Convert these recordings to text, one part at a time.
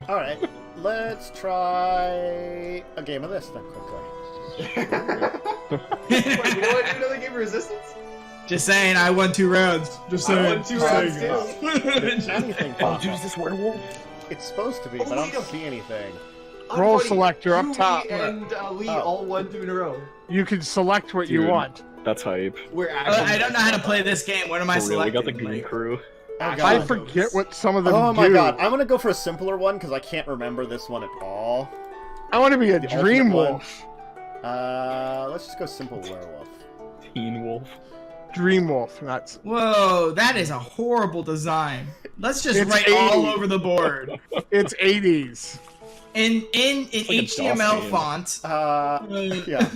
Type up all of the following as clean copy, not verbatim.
Alright, let's try a game of this then quickly. Wait, you know what? Another game of Resistance? Just saying, I won 2 rounds. Just saying. I won 2 rounds too. Anything Oh, pop dude, up. is this werewolf? It's supposed to be, but I don't see anything. Roll Unfunny, selector up you, top. me, and Lee Oh. all won 2 in a row. You can select what you Dude. want. That's hype. We're actually. I don't know how to play this game. What am I For real, we selecting? got the Goon Crew. Oh, I God. forget what some of them Oh do. my god, I'm gonna go for a simpler one because I can't remember this one at all. I want to be a The dream ultimate wolf. Let's just go simple werewolf. Teen Wolf. Dream wolf. That's Whoa, that is a horrible design. Let's just It's write 80. all over the board. it's 80s. In like a HTML DOS game. font. Yeah.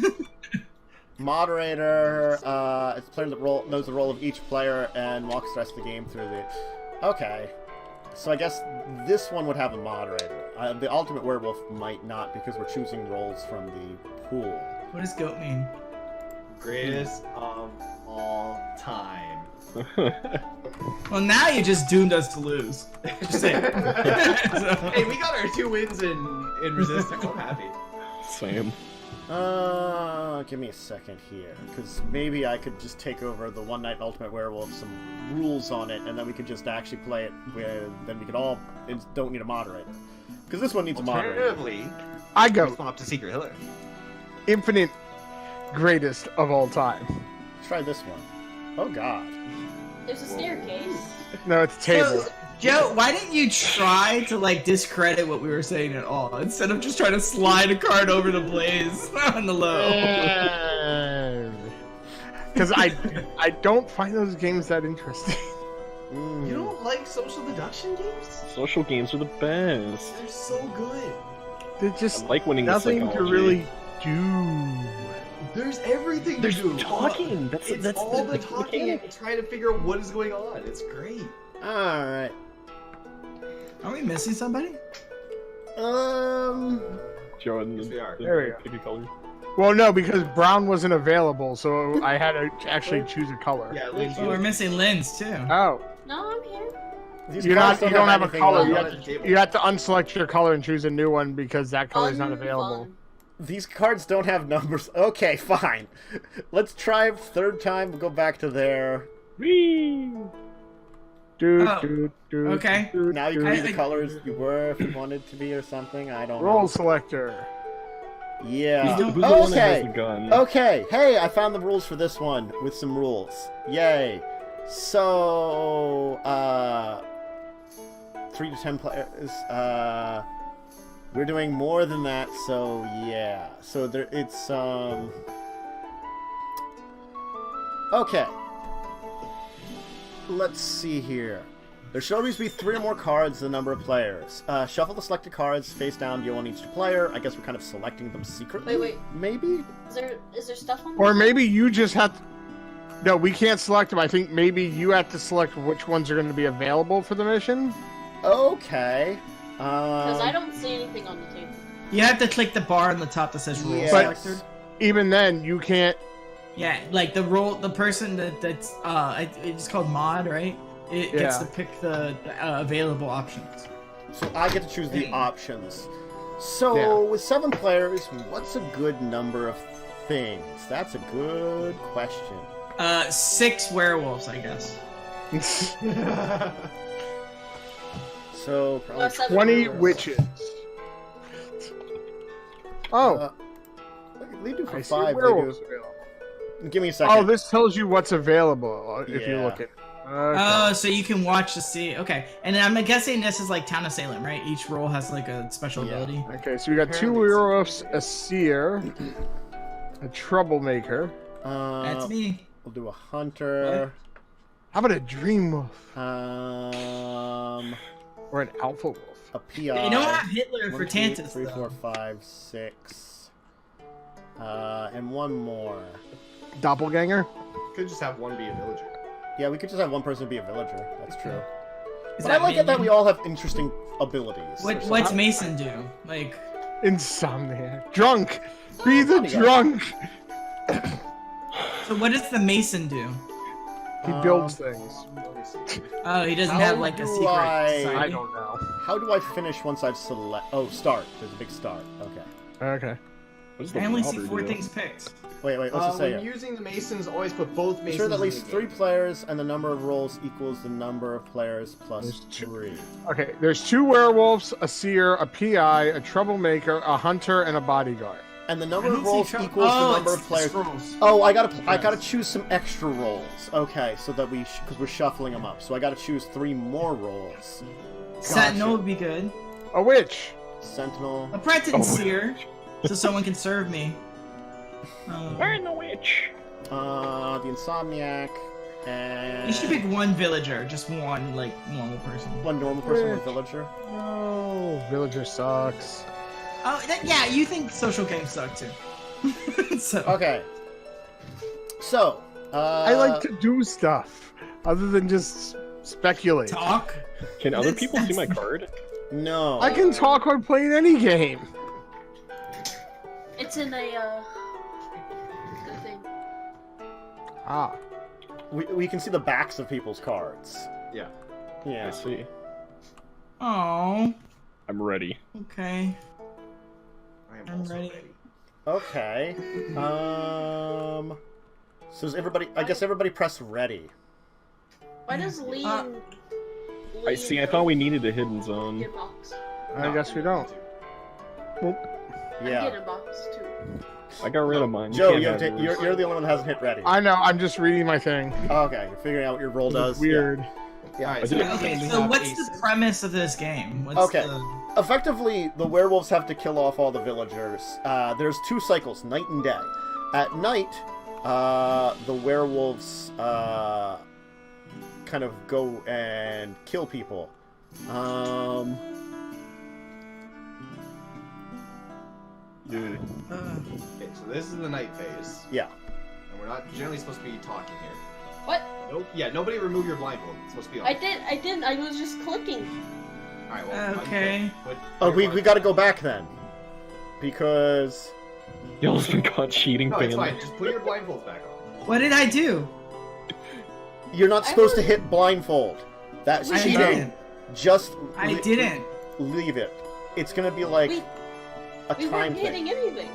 Moderator, it's the player that knows the role of each player and walks the rest of the game through the... Okay. So I guess this one would have a moderator. The ultimate werewolf might not because we're choosing roles from the pool. What does goat mean? Greatest of all time. Well, now you just doomed us to lose. Just saying. Hey, we got our 2 wins in Resistance. I'm happy. Same. Give me a second here, because maybe I could just take over the One Night Ultimate Werewolf, some rules on it, and then we could just actually play it with, then we could all, don't need a moderator. Because this one needs a moderator. Alternatively, I go swap to Secret Hitler. infinite greatest of all time. Try this one. Oh god. There's a staircase. No, it's table. So, Joe, why didn't you try to like discredit what we were saying at all instead of just trying to slide a card over to Blaze on the low? Because I don't find those games that interesting. You don't like social deduction games? Social games are the best. They're so good. They're just I like winning the nothing to psychology. really do. There's everything There's to do. talking. That's It's that's all the the talking mechanic. and trying to figure out what is going on. It's great. Alright. Are we missing somebody? Joe and Yes, we are. There we go. pick a color. Well, no, because brown wasn't available, so I had to actually choose a color. Yeah, Lindsy. Oh, we're missing Lynn's too. Oh, No, I'm here. These you cards don't have a anything color. on You them. have, you have to unselect your color and choose a new one because that color is not available. Unfun. These cards don't have numbers. Okay, fine. Let's try third time. We'll go back to there. Whee! Okay. Now you can be the I- colors you were if you wanted to be or something. I don't Roll know. selector. Yeah. Who's the one that has Okay. the gun? Okay. Hey, I found the rules for this one with some rules. Yay. So, 3 to 10 players. We're doing more than that, so yeah. So there, it's okay. Let's see here. There should always be 3 or more cards than the number of players. Shuffle the selected cards face down, deal on each player. I guess we're kind of selecting them secretly. Wait. Maybe? Is there stuff on Or there? maybe you just have to... No, we can't select them. I think maybe you have to select which ones are going to be available for the mission. Okay. Because I don't see anything on the table. You have to click the bar on the top that says rules Yes. selector. Even then, you can't... Yeah, like the person that's it's called mod, right? It gets Yeah. to pick the available options. So I get to choose the options. So Yeah. with 7 players, what's a good number of things? That's a good question. 6 werewolves, I guess. So probably 7 20 werewolves. witches. Oh, they do for I see 5. They werewolves do. available. Give me a second. Oh, this tells you what's available if you Yeah. look at it. Oh, Okay. so you can watch to see. Okay, and then I'm guessing this is like Town of Salem, right? Each role has like a special Yeah. ability. Okay, so we got 2 werewolves, a seer, a troublemaker. That's me. We'll do a hunter. How about a dream wolf? Or an alpha wolf? A PI. They don't have Hitler for 1, 2, Tantus 3, though. 4, 5, 6. And one more. Doppelganger? Could just have one be a villager. Yeah, we could just have one person be a villager. That's true. Is But I like it that minion? we all have interesting abilities. What's There's Mason do? Like, Insomnia. Drunk! Be the There you go. drunk! so what does the Mason do? He builds things. Oh, he doesn't How have like a do secret I- society? I don't know. how do I finish once I've select? Oh, start. There's a big start. Okay. Okay. What does the I only see robber 4 do? things picked. Wait. What's it say? When using the Masons, always put both Masons. Ensure that at in least the 3 game. players and the number of rolls equals the number of players plus There's 3. Okay, there's 2 werewolves, a seer, a PI, a troublemaker, a hunter, and a bodyguard. And the number I of don't see rolls trou- equals the Oh, number it's of the players. scrolls. Oh, I gotta choose some extra rolls. Okay, so that because we're shuffling them up. So I gotta choose 3 more rolls. Sentinel would be good. A witch. Sentinel. A Pretense Oh. Seer, so someone can serve me. Burn the witch! The Insomniac. And You should pick one villager, just one, like, normal person. one normal person, one Rich. villager. No, villager sucks. Oh, yeah, you think social games suck too. So, Okay. So, I like to do stuff other than just speculate. talk. Can other That's- people see my that's- card? no. I can talk while playing any game. It's in a the thing. Ah. We can see the backs of people's cards. Yeah. I Yeah. see. Oh, I'm ready. okay. I am I'm also ready. Okay. So is everybody? I guess everybody press ready. Why does Lean? I see. I thought we needed a hidden zone. Get a box. I guess we don't. Get Yeah. a box too. I got rid of mine. Joe, can't you have yours. you're the only one that hasn't hit ready. I know, I'm just reading my thing. Oh, okay, you're figuring out what your roll does. Weird. Alright, did- Okay, we so have what's a the premise of this game? What's Okay. the... Yeah. Effectively, the werewolves have to kill off all the villagers. There's 2 cycles, night and day. At night, the werewolves kind of go and kill people. Dude. Okay, so this is the night phase, Yeah. and we're not generally supposed to be talking here. What? Nope. Yeah, nobody remove your blindfold. It's supposed to be on. I didn't. I was just clicking. Alright, well. Okay. Oh, we got to go back then, because Y'all's been caught cheating, No, it's man. fine. Just put your blindfolds back on. What did I do? you're not supposed to hit blindfold. That's I cheating. didn't. Just I didn't. leave it. It's gonna be like We a we time weren't thing. hitting anything.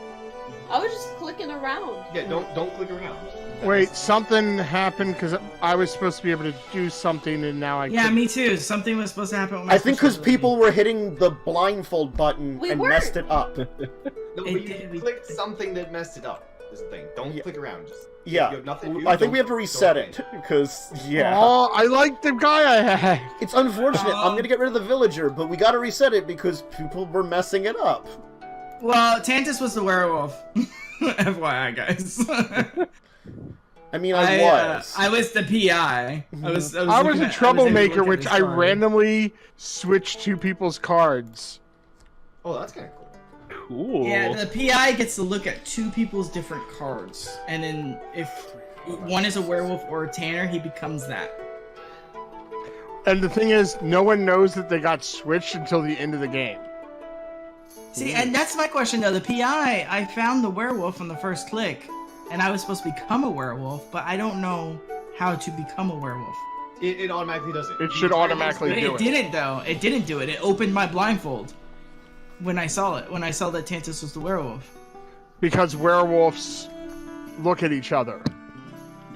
I was just clicking around. Yeah, don't click around. Wait, something happened because I was supposed to be able to do something and now I Yeah, couldn't. me too. Something was supposed to happen with my I think because special people ability. were hitting the blindfold button We and weren't. messed it up. No, but you did- clicked something that messed it up. Is the thing. Don't Yeah. click around. Just Yeah, You have nothing to do, I think we don't- have to reset don't it because yeah, Oh, I like the guy I had. it's unfortunate. I'm Um, gonna get rid of the villager, but we gotta reset it because people were messing it up. Well, Tantus was the werewolf. FYI, guys. I mean, I was. I was the PI. I was I was looking a at- troublemaker, I was able to look at which his I card. randomly switched to people's cards. Oh, that's kind of cool. Cool. Yeah, the PI gets to look at 2 people's different cards, and then if one is a werewolf or a tanner, he becomes that. And the thing is, no one knows that they got switched until the end of the game. See, and that's my question though. The PI, I found the werewolf on the first click, and I was supposed to become a werewolf, but I don't know how to become a werewolf. It automatically does it. It should You- automatically But do it it. didn't though. It didn't do it. It opened my blindfold when I saw it. When I saw that Tantus was the werewolf. Because werewolves look at each other.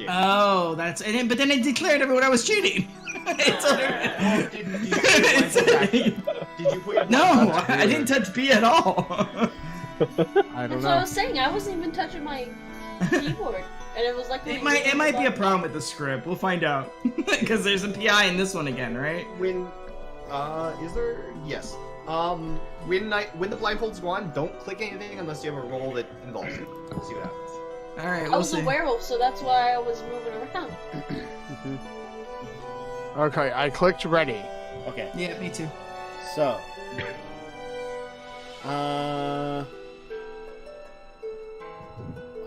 Oh, that's and then, but then it declared everyone I was cheating. It told Oh, did you put your It's- blindfold back? Did you put your No, blindfold back? I didn't touch B at all. I don't That's what I know. was saying. I wasn't even touching my keyboard, and it was like It might be a problem with the script. We'll find out because there's a PI in this one again, right? When, is there? Yes. When the blindfolds go on, don't click anything unless you have a roll that involves it. We'll see what happens. All right, I we'll was see. a werewolf, so that's why I was moving around. Okay, I clicked ready. Okay, Yeah, me too. so.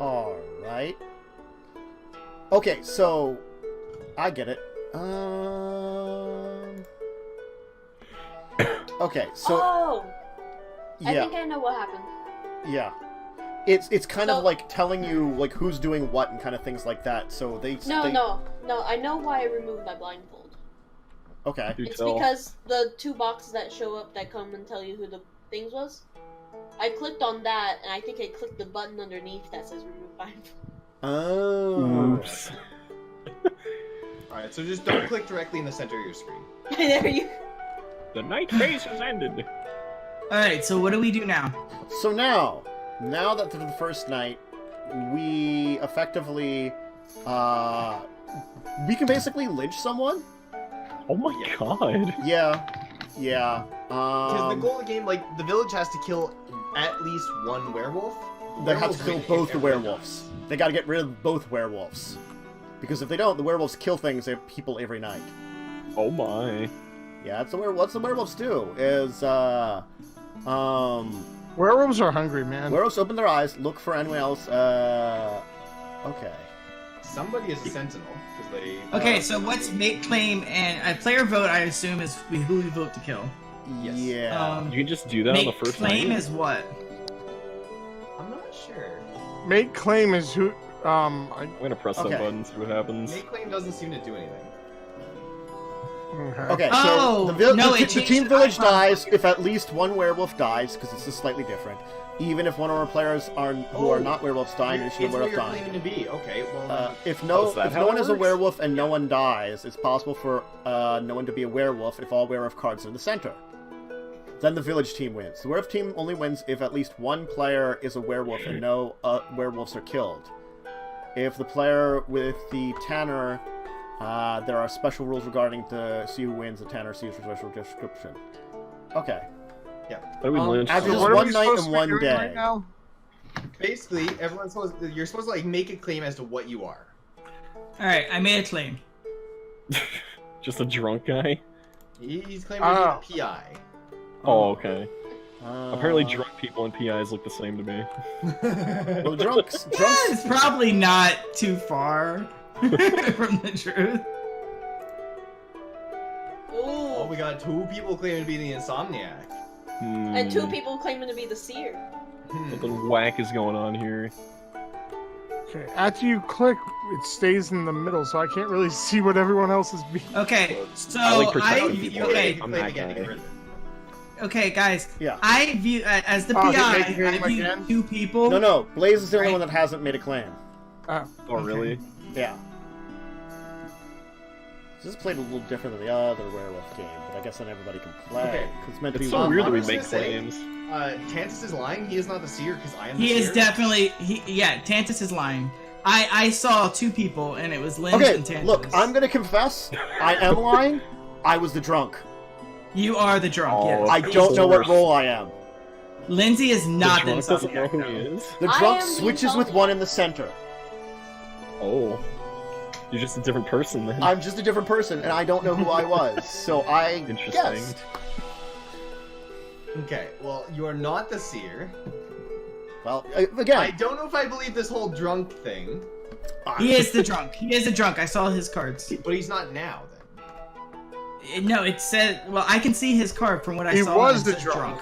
Alright. Okay, so. I get it. Okay, so. Oh, I Yeah, think I know what happened. yeah. It's kind of So- like telling you like who's doing what and kind of things like that. So they No, they, no. I know why I removed my blindfold. Okay. Do It's tell. because the 2 boxes that show up that come and tell you who the things was. I clicked on that, and I think I clicked the button underneath that says remove blindfold. Oh. Oops. Alright, so just don't click directly in the center of your screen. There you. The night phase has ended. All right, so what do we do now? So now that for the first night, we effectively, we can basically lynch someone. Oh my god. Yeah. Because the goal of the game, like, the village has to kill at least 1 werewolf. They have to kill Werewolves both the every werewolves. They gotta get rid of both werewolves. Because if they don't, the werewolves kill people every night. Oh my. Yeah, that's what's the werewolves do, is, Werewolves are hungry, man. werewolves open their eyes, look for anyone else, okay. Somebody is a sentinel, because they... Okay, so what's make claim and a player vote? I assume is who we vote to kill. Yes. Yeah. You can just do that on the Make first claim night? is what? I'm not sure. Make claim is who. I'm gonna press Okay. that button, see what happens. Make claim doesn't seem to do anything. Okay, Oh, so the, no, the, it the changed team the village icon. dies if at least 1 werewolf dies, because it's just slightly different. Even if one of our players who are not werewolves die, It's initially where werewolf you're die. claiming to be. Okay, well... If Oh, no is that if how no one it is a works? werewolf and no one dies, it's possible for no one to be a werewolf if all werewolf cards are in the center. Then the village team wins. The werewolf team only wins if at least 1 player is a werewolf and no werewolves are killed. If the player with the tanner, there are special rules regarding to see who wins. The tanner sees a special description. Okay. How do we lynch After So just what are one we night supposed and to be one doing day. right now? Basically, you're supposed to, like, make a claim as to what you are. All right, I made a claim. Just a drunk guy? He's claiming to be a PI. Oh, okay. Apparently Uh, drunk people and PIs look the same to me. Well, drunks. It's probably not too far from the truth. Oh, Ooh. we got 2 people claiming to be the insomniac. And 2 people claiming to be the seer. Something whack is going on here. Okay. After you click, it stays in the middle, so I can't really see what everyone else is being. Okay, so I like I protecting You people. okay, can I'm claim that again to get guy. rid of it. okay, guys. Yeah. I view as the Oh, PI. make a claim I view again? 2 people. No. Blaze is the only Right. one that hasn't made a claim. Oh, really? Yeah. This is played a little different than the other werewolf game, but I guess then everybody can play. Okay. 'Cause it's meant to It's be so one. weird that we I'm make just gonna say- claims. Tantus is lying. He is not the seer because I am the He seer. is definitely Tantus is lying. I saw 2 people and it was Lynch Okay, and Tantus. look, I'm gonna confess, I am lying. I was the drunk. You are the drunk. Oh, Yes. I don't know what role I am. Lindsay is not the drunk doesn't know insomniac. who he though. is? The I drunk am the switches with insomniac. one in the center. Oh. You're just a different person then. I'm just a different person, and I don't know who I was, so I Interesting. guessed. Okay, well, you are not the seer. Well, I again, don't know if I believe this whole drunk thing, He is the drunk. He is a drunk. I saw his cards. but he's not now, then. No, it said. Well, I can see his card from what I He saw. was it the said drunk.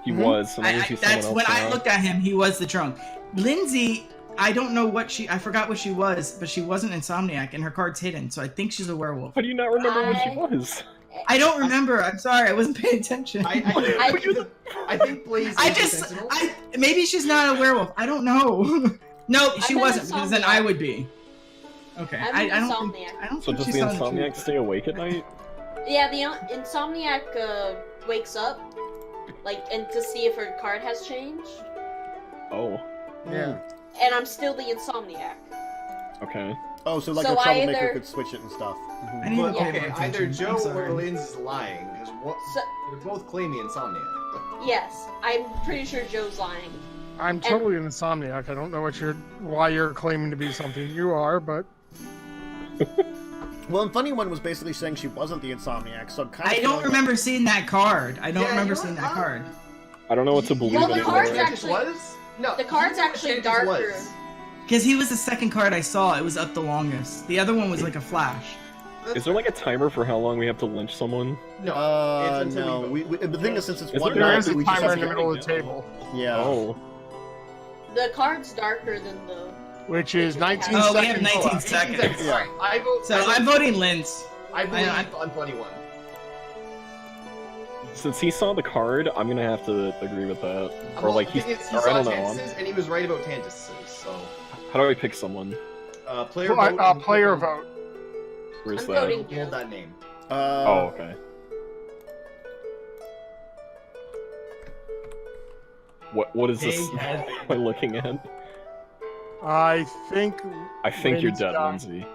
He was, so maybe he's someone That's else when I now. looked at him. He was the drunk. Lindsay, I don't know what I forgot what she was, but she wasn't insomniac, and her card's hidden. So I think she's a werewolf. How do you not remember what she I- was? I don't remember. I'm sorry. I wasn't paying attention. I think Blaze is I the just, sentinel. maybe she's not a werewolf. I don't know. No, she I'm an wasn't, because then I insomniac. would be. Okay, I'm I an don't think. insomniac. I don't So think does she's the telling the insomniac truth. stay awake at night? Yeah, the insomniac wakes up, like, and to see if her card has changed. Oh, Yeah. And I'm still the insomniac. okay. Oh, so like So a I troublemaker either- could switch it and stuff. Mhm. I need to But, pay okay, more either attention. Joe I'm or sorry. Linz is lying, because So, they're both claiming insomnia. yes, I'm pretty sure Joe's lying. I'm totally an insomniac. I don't know why you're claiming to be something you are, but Well, Unfunnyone was basically saying she wasn't the insomniac, so I'm kind of. I don't remember seeing that card. I don't Yeah, remember you seeing know that what? card. I don't know what to believe Well, the anymore. cards Tantus actually- was? No, the card's actually Tantus darker. was. Because he was the second card I saw. It was up the longest. The other one was like a flash. Is there like a timer for how long we have to lynch someone? No, it's until no. we vote. The thing is, since it's Is one there- there night, is a we just timer have in the to. middle of the table, Yeah. Oh. The card's darker than the. which is 19 Oh, we seconds. have 19 left. seconds. Yeah. Alright, I vote. So I'm voting Linz. I believe I- Unfunnyone. Since he saw the card, I'm gonna have to agree with that. Or Well, like the he's, thing is, he or saw I don't know. Tantuses, and he was right about Tantuses, so... How do I pick someone? Player vote. Player vote. Where's I'm that? voting Hold Joe. that name. Oh, okay. What is this? Big head. Am I looking at? I think you're dead, got Lindsay.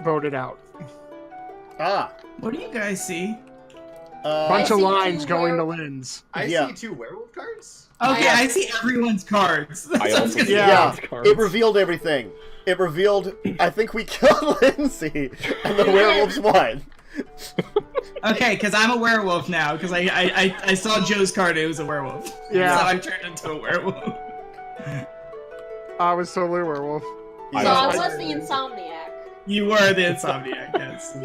voted out. Ah. What do you guys see? Bunch I of see lines two going to werewolves. Lynn's. I Yeah. see 2 werewolf cards. Okay, Yeah. I see everyone's cards. That's I what also gonna see say. Yeah, Lynn's cards. it revealed everything. It revealed. I think we killed Lindsay, and the werewolves won. Okay, because I'm a werewolf now, because I saw Joe's card, it was a werewolf. Yeah. So I turned into a werewolf. I was totally a werewolf. So I was the insomniac, You were the insomniac, yes.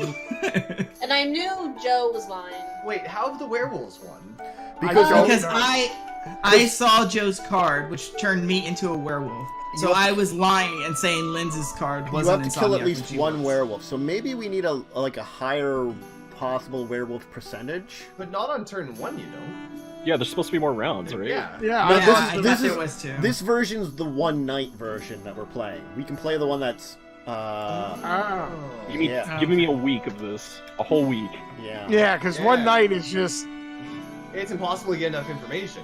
and I knew Joe was lying. Wait, how have the werewolves won? Because Because I saw Joe's card, which turned me into a werewolf. So I was lying and saying Lindsay's card you wasn't have to kill at insomniac, least which he one was. werewolf. So maybe we need a higher possible werewolf percentage. But not on turn 1, you know. Yeah, there's supposed to be more rounds, right? Yeah. Yeah, No, Yeah, this I is- thought this there is- was too. This version's the one night version that we're playing. We can play the one that's Oh. You mean Yeah. giving me a week of this, a whole week. yeah. Yeah, because Yeah. one night is just. It's impossible to get enough information.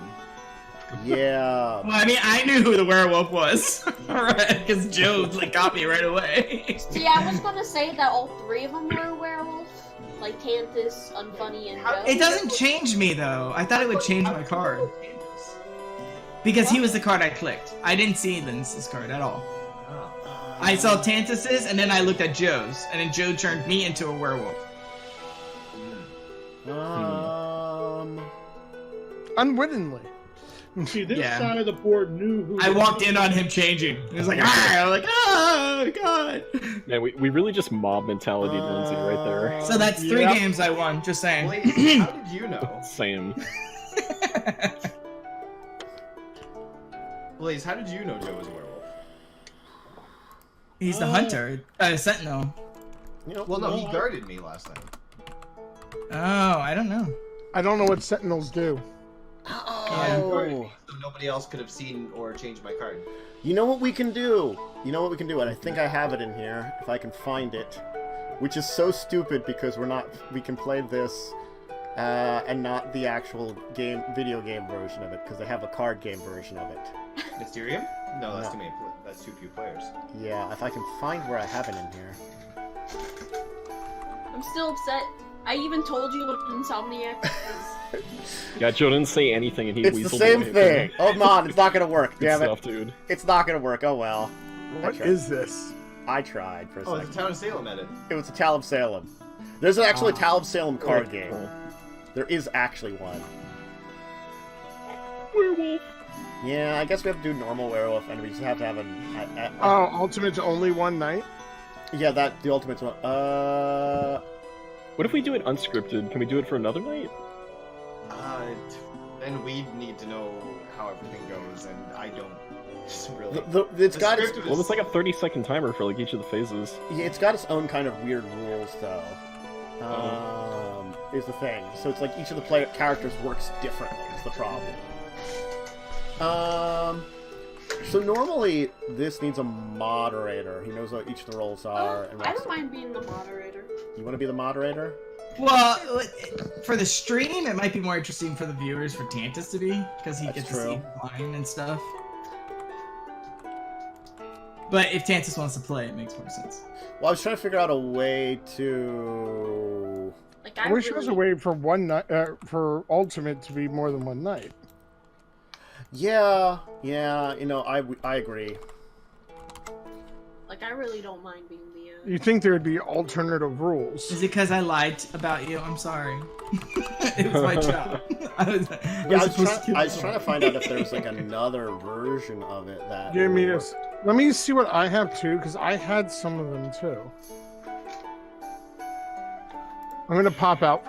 Yeah. Well, I mean, I knew who the werewolf was, right? Because Joe like got me right away. See, I was gonna say that all 3 of them were werewolves, like Tantus, Unfunny, and Joe. It doesn't change me though. I thought it would change my card because he was the card I clicked. I didn't see Lindsay's card at all. I saw Tantus's, and then I looked at Joe's, and then Joe turned me into a werewolf. Unwittingly. See, this Yeah. side of the board knew who. I walked in on him changing. He was like, ah! I'm like, oh god. Man, we really just mob mentality Lindsay right there. So that's 3 Yep. games I won. Just saying. Blaze, how did you know? Same. Blaze, how did you know Joe was a werewolf? He's the hunter, sentinel. Well, no, he guarded me last time. Oh, I don't know. I don't know what Sentinels do. Oh. So nobody else could have seen or changed my card. You know what we can do? You know what we can do? And I think I have it in here, if I can find it. Which is so stupid because we can play this and not the actual video game version of it, because they have a card game version of it. Mysterium? No, that's No. too many. That's too few players. Yeah, if I can find where I have it in here. I'm still upset. I even told you what Insomniac is. Yeah, Joe didn't say anything and he It's the weaseled same away thing! from it. Oh, man, it's not gonna work, Good damn it. stuff, dude. It's not gonna work, oh well. What tried. is this? I tried for a Oh, second. it's a Town of Salem edit. It was a Tal of Salem. There's actually a Tal of Salem card Oh, game. cool. There is actually one. Werewolf. Yeah, I guess we have to do normal werewolf, and we just have to have Oh, Ultimate's only one night? yeah, the ultimate one. What if we do it unscripted? Can we do it for another night? Then we need to know how everything goes, and I don't really. It's got its, script Well, it's like a 30-second timer for like each of the phases. yeah, it's got its own kind of weird rules though. Is the thing. So it's like each of the characters works differently. Is the problem. So normally this needs a moderator. He knows what each of the roles are. And I don't mind being the moderator. You want to be the moderator? Well, for the stream, it might be more interesting for the viewers for Tantus to be, because he That's gets true. to see the line and stuff. But if Tantus wants to play, it makes more sense. Well, I was trying to figure out a way to. Like I wish there was a way for one night for Ultimate to be more than one night. Yeah, you know, I agree. Like I really don't mind being the. You think there would be alternative rules? Is it because I lied about you? I'm sorry. It was my job. I was trying to find out if there was like another version of it that. Give me would this. Let me see what I have too, because I had some of them too. I'm gonna pop out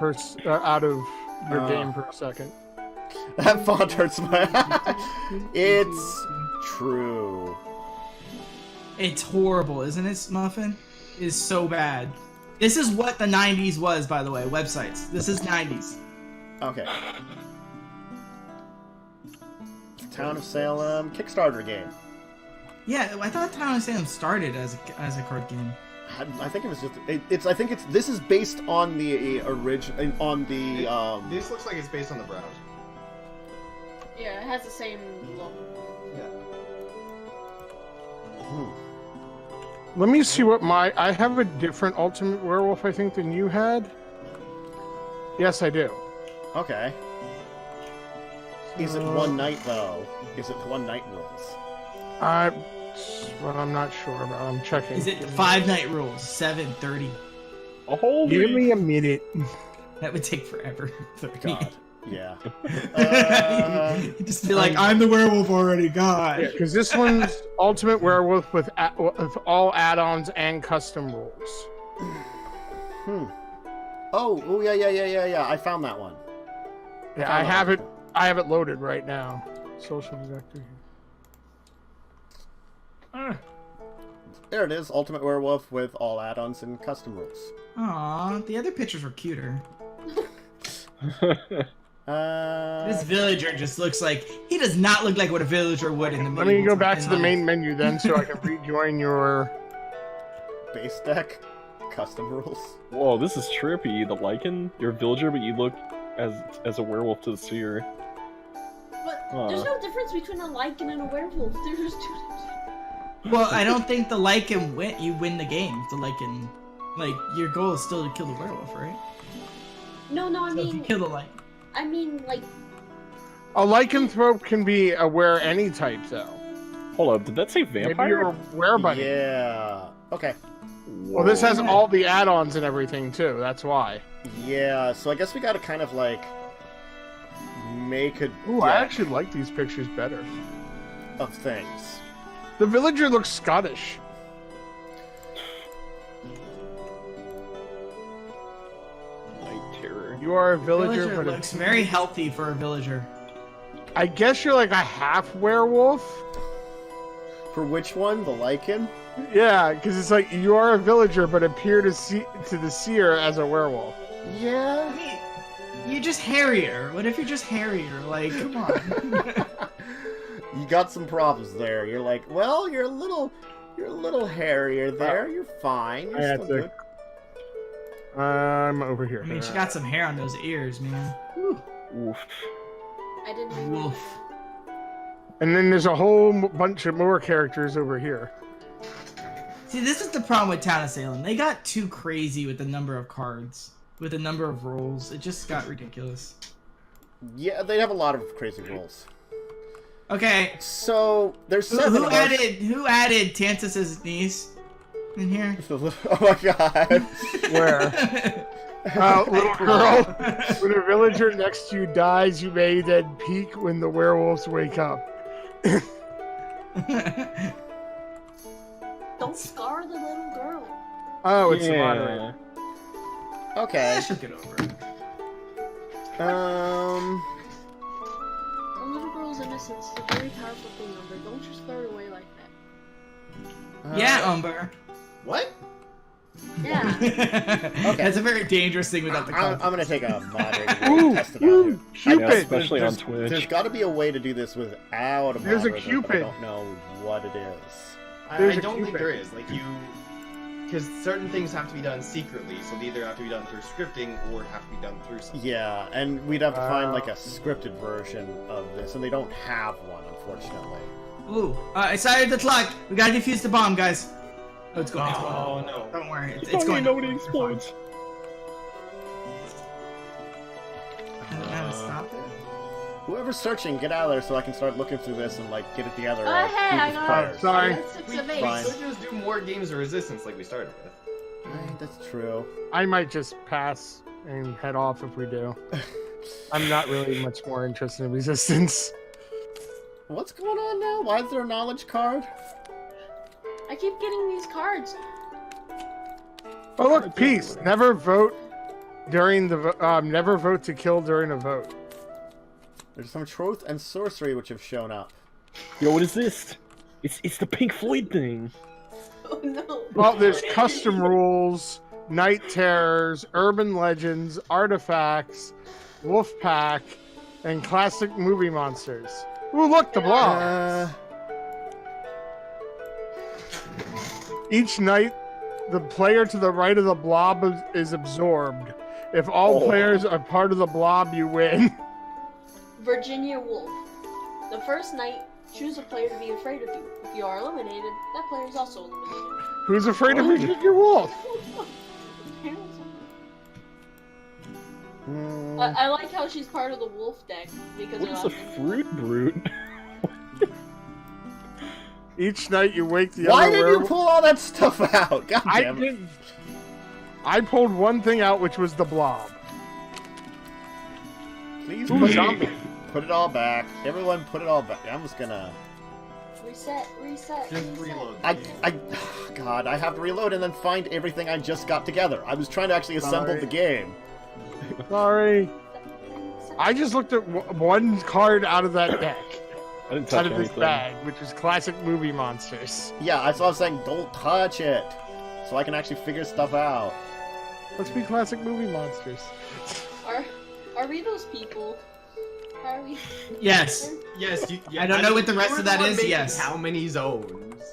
out of your game for a second. work. That font hurts my. It's true. It's horrible, isn't it, Muffin? It's so bad. This is what the 90s was, by the way, websites. This is 90s. Okay. Town of Salem Kickstarter game. Yeah, I thought Town of Salem started as a card game. I think it was just. This is based on the original. On the. This looks like it's based on the browse. Yeah, it has the same look. Yeah. Let me see what I have a different Ultimate Werewolf, I think, than you had. Yes, I do. Okay. Is it one night though? Is it one night rules? Well, I'm not sure about. I'm checking. Is it 5 night rules? 7:30. A whole Give week. me a minute. That would take forever. 30. God. Yeah. You just be like, I'm the werewolf already. God. Yeah, because this one's Ultimate Werewolf with all add-ons and custom rules. Oh, yeah. I found that one. Yeah, I have it. I have it loaded right now. Social directory. There it is, Ultimate Werewolf with all add-ons and custom rules. Aw, the other pictures were cuter. This villager just looks like he does not look like what a villager would in the. Let me go back to the main menu then, so I can rejoin your base deck, custom rules. Whoa, this is trippy. The lichen, you're a villager, but you look as a werewolf to the seer. But there's no difference between a lichen and a werewolf. They're just two different. Well, I don't think the lichen you win the game. The lichen, like your goal is still to kill the werewolf, right? No, I So if you mean, kill the lichen. I mean, like, a lycanthrope can be a were any type though. Hold up, did that say vampire? Maybe you're a werebunny. Yeah. Okay. Well, this has all the add-ons and everything too. That's why. Yeah. So I guess we got to kind of like make a Ooh, I deck actually like these pictures better. of things. The villager looks Scottish. Night terror. You are a villager, Villager but looks very healthy for a villager. I guess you're like a half werewolf. For which one? The lichen? Yeah, because it's like you are a villager, but appear to the seer as a werewolf. Yeah. I mean, you're just hairier. What if you're just hairier? Like, come on. You got some problems there. You're like, well, you're a little hairier there. You're fine. You're I had still to- good. I'm over here. I mean, she got some hair on those ears, man. Whew. Oof. I didn't. Wolf. And then there's a whole bunch of more characters over here. See, this is the problem with Town of Salem. They got too crazy with the number of cards, with the number of rolls. It just got ridiculous. Yeah, they have a lot of crazy rules. Okay, So there's who 7 of us. who added Tantus's niece in here? Oh my god. Where? Little girl, when a villager next to you dies, you may then peek when the werewolves wake up. Don't scar the little girl. Oh, it's the Yeah. moderator. Okay. She'll get over it. A little girl's innocence is a very powerful thing, Umber. Don't just throw it away like that. Yeah, Umber. What? Yeah. That's a very dangerous thing without the I'm cards. gonna take a moderator Ooh, and test it out ooh, here. Yeah, Cupid! especially on There's Twitch. got to be a way to do this without a There's a moderator, but I Cupid. don't know what it is. I There's a don't think Cupid. there is. Like because certain things have to be done secretly, so they either have to be done through scripting or have to be done through something. Yeah, and we'd have to find like a scripted version of this, and they don't have one, unfortunately. Ooh, I started the clock. We gotta defuse the bomb, guys. Oh, it's going. It's going. Oh no. Don't worry, it's Don't going. nobody You're fine. explodes. I don't know how to stop it. Whoever's searching, get out of there so I can start looking through this and like get it together. Oh, hey, I got fires. Sorry. That's 6 We of could 8. just do more games of Resistance like we started with. That's true. I might just pass and head off if we do. I'm not really much more interested in Resistance. What's going on now? Why is there a knowledge card? I keep getting these cards. Oh look, peace. Never vote during the never vote to kill during a vote. There's some truth and sorcery which have shown up. Yo, what is this? It's the Pink Floyd thing. Oh no. Well, there's custom rules, night terrors, urban legends, artifacts, wolf pack, and classic movie monsters. Ooh, look, the blob. Each night, the player to the right of the blob is absorbed. If all players are part of the blob, you win. Virginia Wolf. The first night, choose a player to be afraid of you. If you are eliminated, that player is also eliminated. Who's afraid of Virginia Wolf? I like how she's part of the wolf deck because What is a fruit brute? Each night you wake the Why other did you werewolf. pull all that stuff out? God I damn it. didn't. I pulled one thing out, which was the blob. Please Ooh, zombie. put it all back. Everyone put it all back. I'm just gonna... Reset. Just reload. God, I have to reload and then find everything I just got together. I was trying to actually assemble Sorry. the game. Sorry. I just looked at one card out of that deck. I didn't Out touch of this anything. bag, which is classic movie monsters. Yeah, I was saying don't touch it. So I can actually figure stuff out. Let's be classic movie monsters. Are we those people? Are we? Yes. Yes, I don't know what the rest you were of that the one is, making yes. How many zones?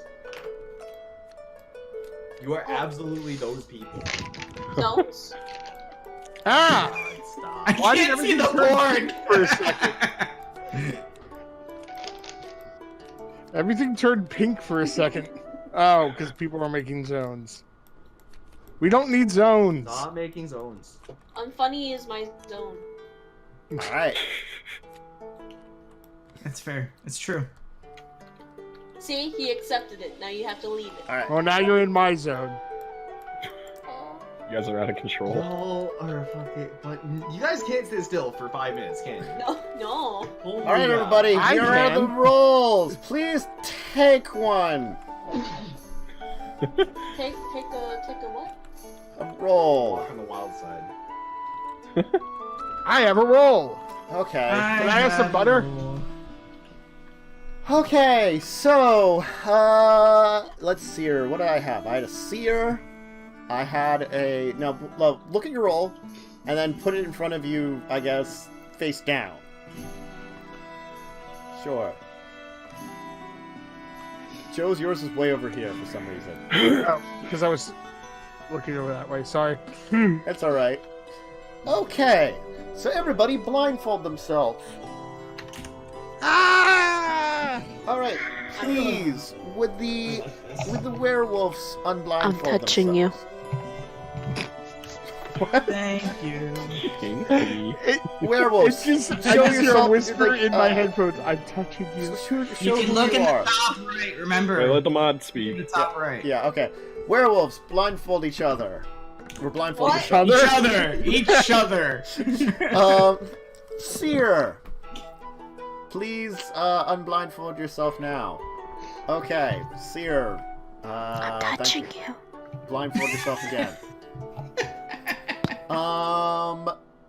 You are absolutely those people. Zones? Ah! Stop. I Why did can't see the everything turn board. for a second? Everything turned pink for a second. Oh, because people are making zones. We don't need zones. Stop making zones. Unfunny is my zone. Alright. That's fair. It's true. See, he accepted it. Now you have to leave it. Alright. Well, now you're in my zone. Oh, You guys are out of control. Y'all are fucking. But you guys can't sit still for 5 minutes, can you? no. Holy Alright, God. everybody, I here are the can. rolls. Please take one. Take a what? A roll. Walk on the wild side. I have a roll. Okay. Can I have some butter? Okay, so, let's see here. What did I have? I had a seer. I had a... Now, look at your roll, and then put it in front of you, I guess, face down. Sure. Joe's, yours is way over here for some reason. Oh, because I was looking over that way. Sorry. That's alright. Okay, so everybody blindfold themselves. Ah! Alright, please, with the werewolves unblindfold I'm touching you. What? Thank you. Kinky. Werewolves, It's just, show I just hear a yourself, whisper like, in my headphones. I'm touching you. Show You can who look you in are. the top right. Remember. Wait, let the mod In the speak. top right. Yeah, okay. Werewolves, blindfold each other. We're blindfold What? each other. Each other. Seer, please unblindfold yourself now. Okay, Seer. I'm thank touching you. you. Blindfold yourself again.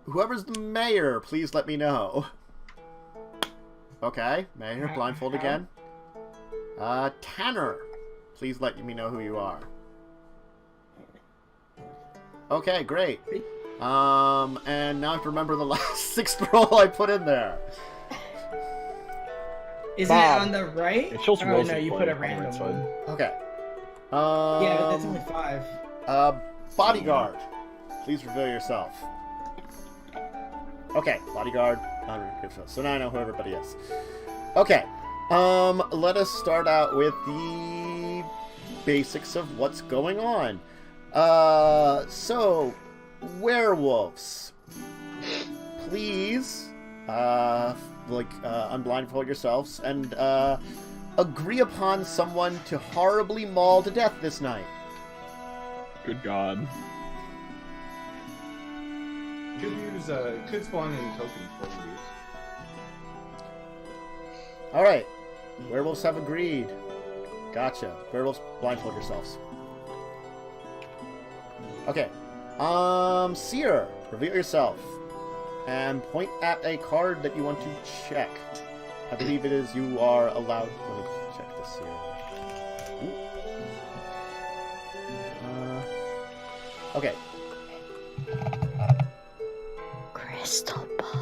Whoever's the mayor, please let me know. Okay, mayor, blindfold again. Tanner, please let me know who you are. Okay, great. And now I have to remember the last sixth roll I put in there. Isn't Bob. it on the right? It shows Oh most no, of you the put a play on the random right one. side. Okay. Yeah, but that's only 5. Bodyguard, please reveal yourself. Okay, bodyguard. So now I know who everybody is. Okay. Let us start out with the basics of what's going on. So, werewolves. Please, unblindfold yourselves and, agree upon someone to horribly maul to death this night. Good God. Could spawn in tokens for you. Alright. Werewolves have agreed. Gotcha. Werewolves, blindfold yourselves. Okay. Seer, reveal yourself. And point at a card that you want to check. I believe it is you are allowed... Let me check this here. Ooh. Okay. Crystal ball.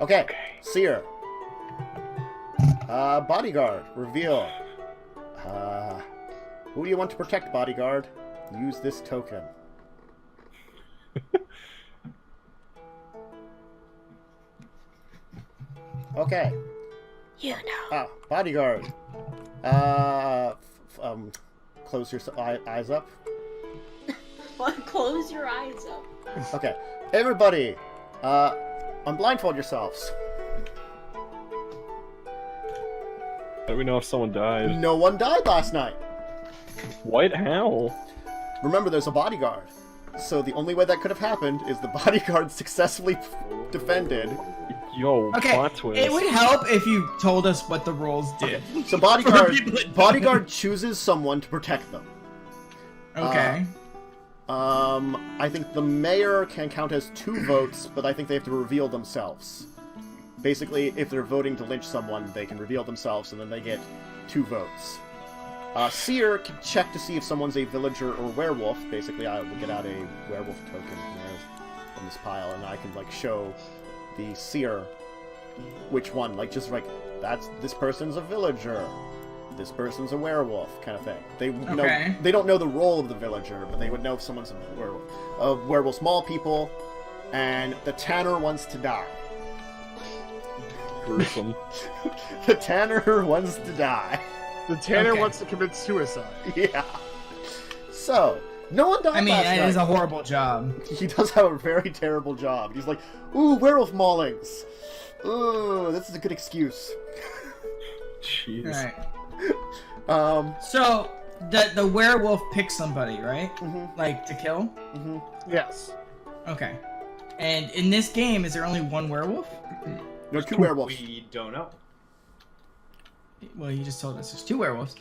Okay, Seer. Bodyguard, reveal. Who do you want to protect, bodyguard? Use this token. Okay. You know. Ah, bodyguard. Close your eyes up. Close your eyes up. Okay, everybody, unblindfold yourselves. How do we know if someone died? No one died last night. What? How? Remember, there's a bodyguard. So the only way that could have happened is the bodyguard successfully defended. Yo, Okay, plot twist. it would help if you told us what the roles did. So For people that don't. bodyguard chooses someone to protect them. Okay. I think the mayor can count as 2 votes, but I think they have to reveal themselves. Basically, if they're voting to lynch someone, they can reveal themselves, and then they get 2 votes. Seer can check to see if someone's a villager or werewolf. Basically, I will get out a werewolf token here from this pile, and I can, like, show the Seer which one. Like, just, like, this person's a villager. This person's a werewolf, kind of thing. They don't know the role of the villager, but they would know if someone's a werewolf. Werewolf, small people, and the tanner wants to die. Gruesome. The tanner wants to die. The Tanner Okay. wants to commit suicide. Yeah. So, no one died I mean, last it night. is a horrible job. He does have a very terrible job. He's like, ooh, werewolf maulings. Ooh, this is a good excuse. Jeez. Alright. So, the werewolf picks somebody, right? Mhm. Like, to kill? Mhm. Yes. Okay. And in this game, is there only one werewolf? No, 2 werewolves. We don't know. Well, you just told us there's 2 werewolves.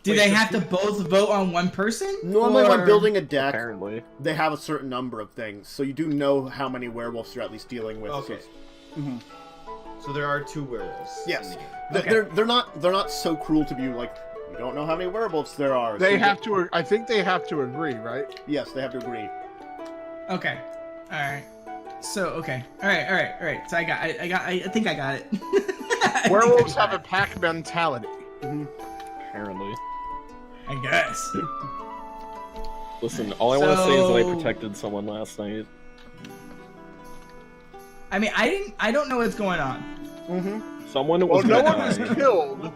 Do Wait, they so have to both vote on one person? Normally, when Or- building a deck, Apparently. they have a certain number of things, so you do know how many werewolves you're at least dealing with. Okay. Mhm. So there are 2 werewolves. Yes. in the game. Okay. They're not so cruel to be like, you don't know how many werewolves there are. They so have to. I think they have to agree, right? Yes, they have to agree. Okay. Alright. So, okay. Alright. So I think I got it. Werewolves have a pack mentality. Apparently. I guess. Listen, all I want to say is that I So- protected someone last night. I mean, I don't know what's going on. Someone Well, was no gonna one was die, killed.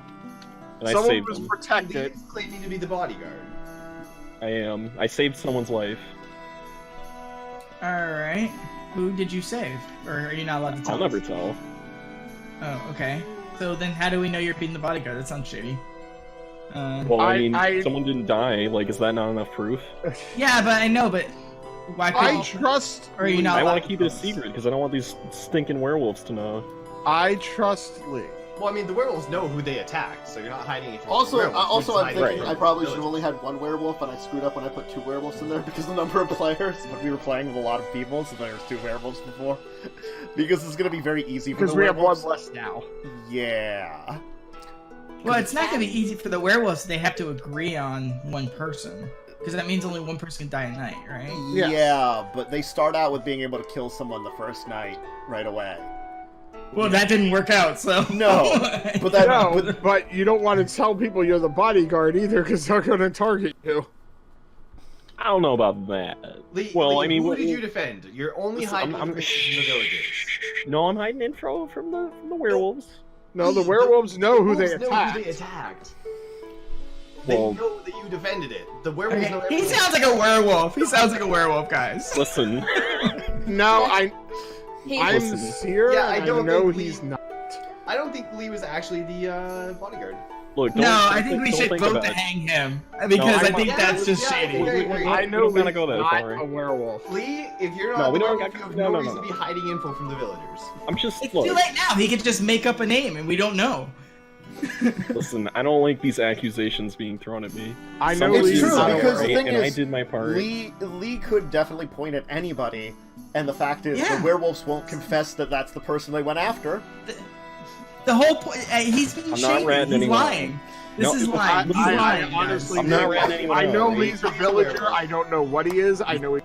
and I Someone saved was them. protected. Lee's claiming to be the bodyguard. I am. I saved someone's life. Alright. Who did you save? Or are you not allowed to tell I'll never us? tell. Oh, okay. So then how do we know you're being the bodyguard? That sounds shady. Well, I mean, I- someone didn't die. Like, is that not enough proof? Yeah, but I know, but why I couldn't... trust. Or are you not I allowed want to keep it a tell us? secret because I don't want these stinking werewolves to know. I trust Lee. Well, I mean, the werewolves know who they attacked, so you're not hiding it from Also, the werewolves. also, You're I'm just thinking hiding it I from probably the should have only had 1 werewolf, and I screwed up when I put 2 werewolves in there because of the number of players. But we were playing with a lot of people, so there was 2 werewolves before. Because it's gonna be very easy for Because the we have one werewolves. less now. Yeah. Well, it's not gonna be easy for the werewolves. They have to agree on one person. Because that means only one person can die at night, right? Yes. Yeah, but they start out with being able to kill someone the first night right away. Well, that didn't work out, so... No, but that No, but you don't want to tell people you're the bodyguard either, because they're going to target you. I don't know about that. Lee, Well, Lee, I mean, who what- did you defend? You're only Listen, hiding I'm- information from the villagers. No, I'm hiding info from the werewolves. No, the werewolves know who they Werewolves know attacked. who they attacked. They Well, know that you defended it. The werewolves know Okay, he everything. sounds like a werewolf. He sounds like a werewolf, guys. listen. No, I'm Listen. Seer, Yeah, I and don't know think he's not. I don't think Lee was actually the bodyguard. Look, don't, No, don't I think we don't should think vote about to it. hang him. Because I I'm- think Yeah, that's just yeah, shady. yeah. I We know don't gotta Lee's go that not far. a werewolf. Lee, if you're No, not we the don't werewolf, got- you have no, no no, reason no. to be hiding info from the villagers. I'm just It's look. too late now. He could just make up a name and we don't know. Listen, I don't like these accusations being thrown at me. I know It's Lee's true, not a because the werewolf. thing and I is, did my part. Lee could definitely point at anybody, and the fact is Yeah. the werewolves won't confess that that's the person they went after. The whole point... he's being I'm not shady. ratting He's anyone lying. This No, is I- lying. He's I lying. guys. honestly, I'm not ratting anyone I know out. Lee's a villager. I don't know what he is. I know he.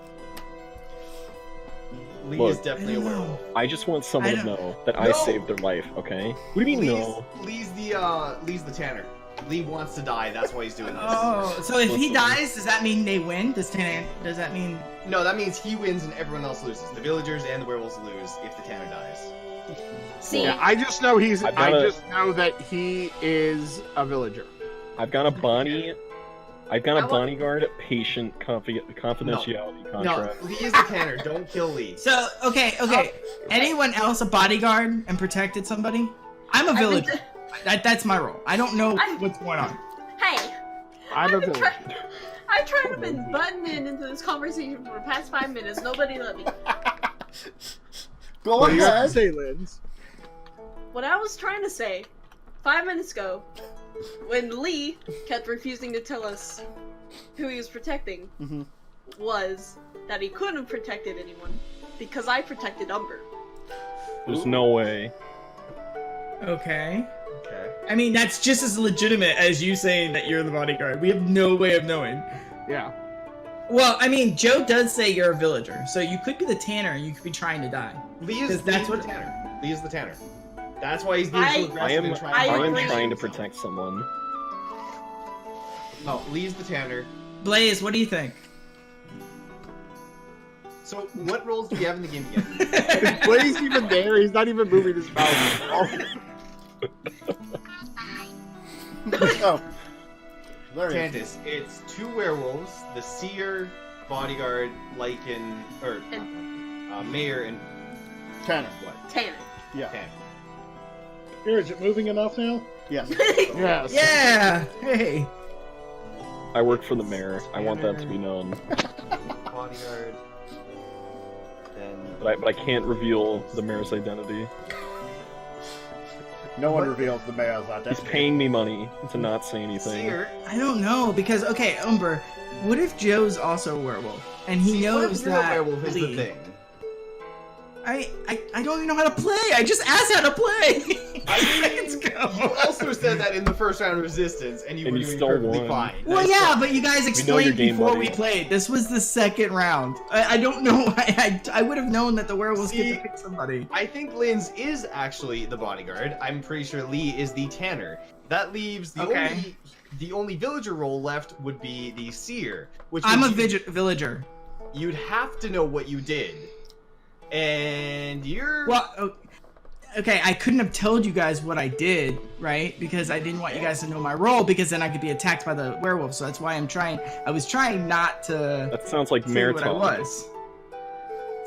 Lee Look. is definitely a werewolf. I just want someone to know that I No! saved their life, okay? What do you mean no? Lee's the tanner. Lee wants to die, that's why he's doing this. Oh, so if he Listen. dies, does that mean they win? Does that mean? No, that means he wins and everyone else loses. The villagers and the werewolves lose if the tanner dies. See, Yeah, I just know he's. I've I got a- just know that he is a villager. I've got a Bonnie. I've got I a want- bodyguard patient confidentiality No, contract. Lee is the tanner. Don't kill Lee. So okay. Anyone else a bodyguard and protected somebody? I'm a I think villager. That's my role. I don't know what's going on. hey, I'm a I've been villager. I tried to been button into this conversation for the past 5 minutes. Nobody let me. Go What do you have to ahead. say, Linz? What I was trying to say 5 minutes ago, when Lee kept refusing to tell us who he was protecting, Mhm. was that he couldn't have protected anyone because I protected Umber. There's no way. Okay. Okay. I mean, that's just as legitimate as you saying that you're the bodyguard. We have no way of knowing. Yeah. Well, I mean, Joe does say you're a villager, so you could be the tanner and you could be trying to die. Lee is 'Cause that's Lee's what- the tanner. Lee is the tanner. That's why he's being so I aggressive and I trying I am agree. trying to protect someone. Oh, Lee's the tanner. Blaze, what do you think? So, what roles do we have in the game again? Is Blaze even there? He's not even moving his mouth. Oh. There he is. Candace, it's 2 werewolves, the seer, bodyguard, lichen, or mayor, and Tanner. what? Tanner. Yeah. Tanner. Here, is it moving enough now? Yes. Yes. Yeah. Hey. I work for the mayor. I want that to be known. Bodyguard. Then. But I can't reveal the mayor's identity. No one What? reveals the mayor's He's identity. paying me money to not say anything. Seer. I don't know because okay, Umber, what if Joe's also a werewolf and he See, knows what if you're that a werewolf is the Lee- thing. I don't even know how to play. I just asked how to play. 5 seconds You ago. also said that in the first round of Resistance, and you And were you doing still perfectly won. fine. Well, yeah, but you guys We know your explained game, before buddy. we played. This was the second round. I don't know. I would have known that the werewolves get See? to pick somebody. I think Linz is actually the bodyguard. I'm pretty sure Lee is the tanner. That leaves the only villager role left would be the seer, which I'm a means villager. you'd have to know what you did, and you're Well, okay, I couldn't have told you guys what I did, right? Because I didn't want you guys to know my role, because then I could be attacked by the werewolf. So that's why I was trying not to That sounds like say mayor what I talk. was.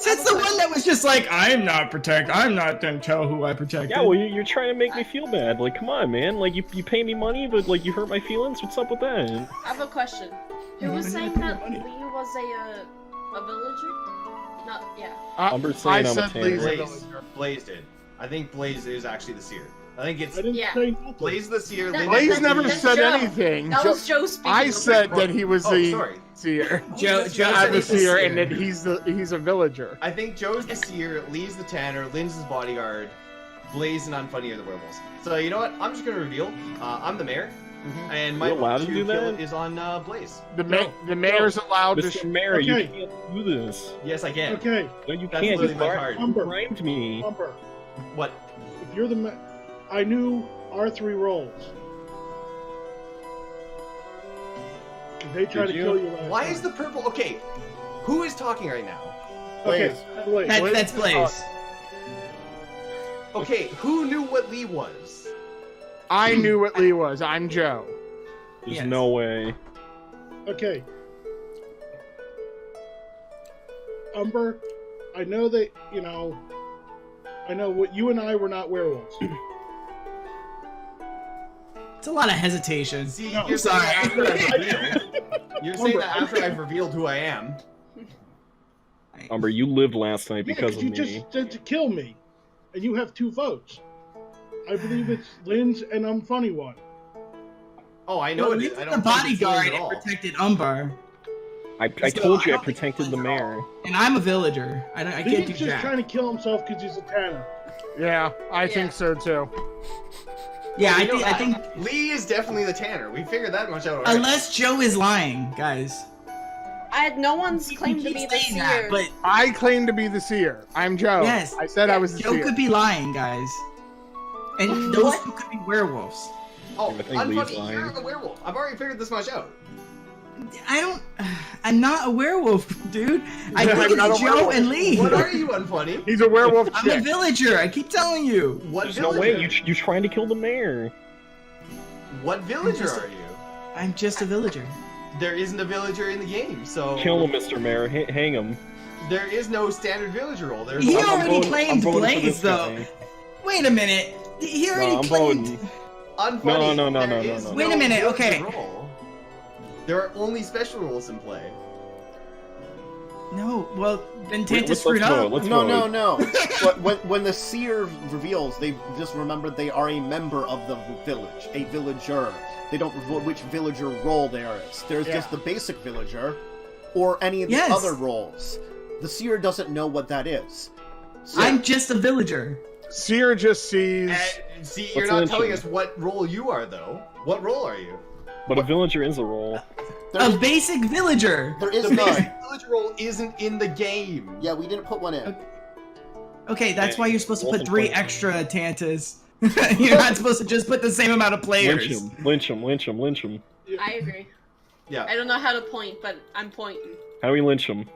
That's the one that was just like, I'm not gonna tell who I protected. Yeah, well, you're trying to make me feel bad. Like, come on, man. Like, you pay me money, but, like, you hurt my feelings? What's up with that? I have a question. Who was saying that Lee was a villager? Not, yeah. Umber's saying I'm a tanner. Lee's a Blaze. villager. Blaze did. I think Blaze is actually the seer. I think it's I didn't Yeah. say nothing. Blaze the seer. That- Linz Blaze the never That's said Joe. anything. That was Joe speaking. I over said the that he was Oh, the sorry. seer. Joe Joe said I'm the he's the seer, seer. and then he's a villager. I think Joe's the seer, Lee's the tanner, Linz is bodyguard, Blaze and Unfunny are the werewolves. So you know what? I'm just gonna reveal. I'm the mayor, and my You allowed vote to do kill that? is on Blaze. The mayor's allowed to. Mr. Mayor, you Okay. can't do this. Yes, I can. Okay, No, you That's can't. literally You my card. Umber. primed me. Umber, What? if you're the I knew our 3 roles. They tried Did to you? kill you last Why time. is the purple? Okay, who is talking right now? Okay, Blake. That's Blaze. Okay, who knew what Lee was? I knew what Lee was. I'm Joe. There's Yes. no way. Okay. Umber, I know that, I know what you and I were not werewolves. It's a lot of hesitation. See, No, you're saying sorry. that after I've revealed. You're saying that after I've revealed who I am. Umber, you lived last night Yeah, because of you me. just said to kill me, and you have 2 votes. I believe it's Linz and Unfunnyone. Oh, I know No, it Lee is. was I the don't think it's Lee bodyguard at all. and protected Umber, I So, told you I I don't think protected the Blaze at mayor. and I'm a villager. I can't He's do just jack. trying to kill himself because he's a tanner. Yeah, I Yeah. think so too. Yeah, You know I think Lee is definitely the tanner. We figured that much out already. unless Joe is lying, guys. I No one's claimed to be the saying seer. that, but I claim to be the seer. I'm Joe. Yes. I said I was the Joe seer. could be lying, guys. And those two could be werewolves. Oh, I think Lee's Unfunny, lying. you're a werewolf. I've already figured this much out. I'm not a werewolf, dude. I I'm think not it's a Joe werewolf. and Lee. What are you, Unfunny? He's a werewolf I'm a chick. villager. I keep telling you. What There's villager? no way you trying to kill the mayor. What villager just- are you? I'm just a villager. There isn't a villager in the game, so Kill him, Mr. Mayor. Hang him. there is no standard villager role. There's He no- already I'm claimed voting for Blaze, this though. guy. Wait a minute. He already I'm claimed. voting. Unfunny. No, there no, is no. Wait a minute, villager okay. role. There are only special rules in play. No, well, then Wait, Tanta let's screwed vote. up. Let's No, vote. no, no. But when the seer reveals, they just remember they are a member of the village, a villager. They don't reveal which villager role there is. There's just the basic villager, or any of the Yes. other roles. The seer doesn't know what that is. So, I'm just a villager. Seer just sees. See, you're Let's not lynch telling him. us what role you are, though. What role are you? But a villager is a role. there A is, basic villager. there is The none. basic villager role isn't in the game. Yeah, we didn't put one in. Okay, that's why you're supposed to put Wolf 3 and extra Tantas. You're not supposed to just put the same amount of players. Lynch him. I agree. Yeah. I don't know how to point, but I'm pointing. How do we lynch him?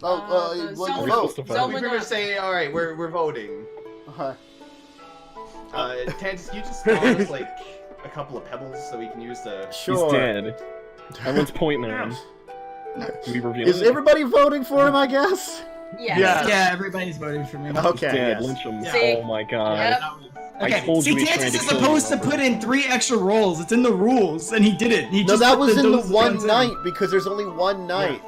Oh, Uh, well, Zelma- you supposed to vote. vote? Zelma We pretty much not- say, all right, we're voting. Okay. Tantus, you just toss us like a couple of pebbles so we can use the. Sure. He's dead. Everyone's pointing at him. Do we reveal Is it? everybody voting for him, I guess? Yeah. Yeah. Yeah, everybody's voting for me. He's Okay, dead. yes. Lynch him. See? Oh my god. Yep. I Okay, told you see, he's trying Tantus to is kill supposed you, to Umber. put in 3 extra rolls. It's in the rules, and he did it. He No, just that put was in the those one ones in. night, because there's only one night.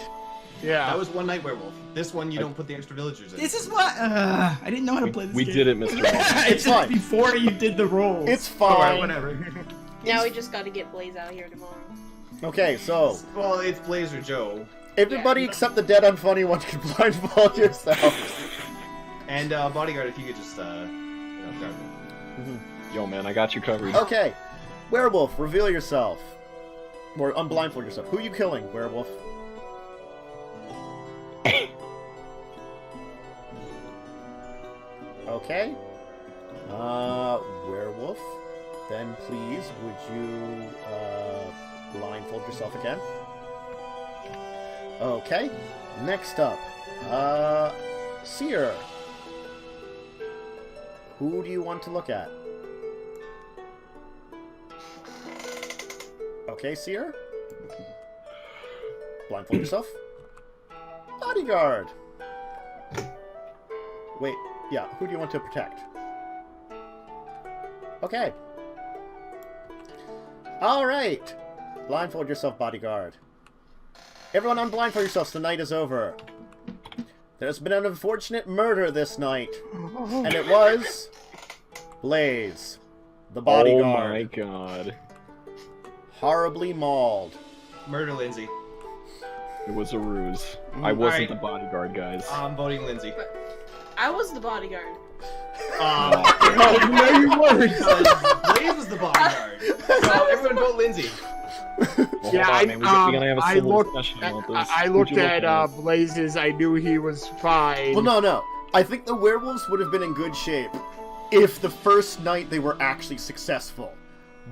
Yeah. That was one night werewolf. This one you don't put the extra villagers in. This is what I didn't know how to play this We game. did it, Mr. Mayor. It's It's fine. before you did the rolls. It's Or fine. whatever. Now we just gotta get Blaze out here tomorrow. Okay, so Well, it's Blaze or Joe. everybody except the dead unfunny one can blindfold yourself. And bodyguard, if you could just guard me. Yo, man, I got you covered. Okay, werewolf, reveal yourself. Or unblindfold yourself. Who are you killing, werewolf? Okay. Werewolf. Then please, would you blindfold yourself again? Okay. Next up, Seer. Who do you want to look at? Okay, Seer. Blindfold yourself. Bodyguard. Wait, yeah, who do you want to protect? Okay. Alright. Blindfold yourself, bodyguard. Everyone unblindfold yourselves, the night is over. There's been an unfortunate murder this night. And it was... Blaze. The bodyguard. Oh my god. Horribly mauled. Murder Lindsay. It was a ruse. I wasn't Alright. the bodyguard, guys. I'm voting Lindsay. I was the bodyguard. No, you weren't. Blaze was the bodyguard. So everyone vote Lindsay. Well, Yeah, hold on, man. We're gonna have a I civil looked. discussion about this. I Who'd looked you look at Blazes. I knew he was fine. Well, no. I think the werewolves would have been in good shape if the first night they were actually successful.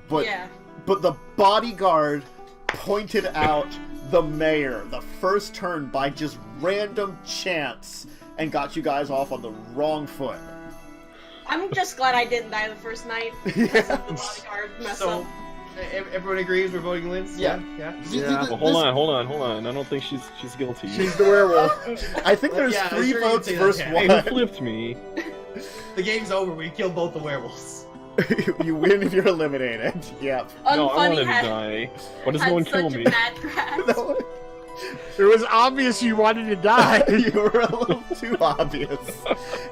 But Yeah. but the bodyguard pointed out the mayor the first turn by just random chance and got you guys off on the wrong foot. I'm just glad I didn't die the first night because of the bodyguard mess So up. everyone agrees we're voting Lindsay? Yeah. Yeah. Yeah. Well, hold on. I don't think she's guilty. She's the werewolf. I think there's Yeah, 3 sure you votes can say that, versus Kat. Hey, 1. who flipped me? The game's over. We killed both the werewolves. You win if you're eliminated. Yep. No, I Unfunny wanted to had, die. Why does had no one such kill a me? bad crash. It was obvious you wanted to die. You were a little too obvious.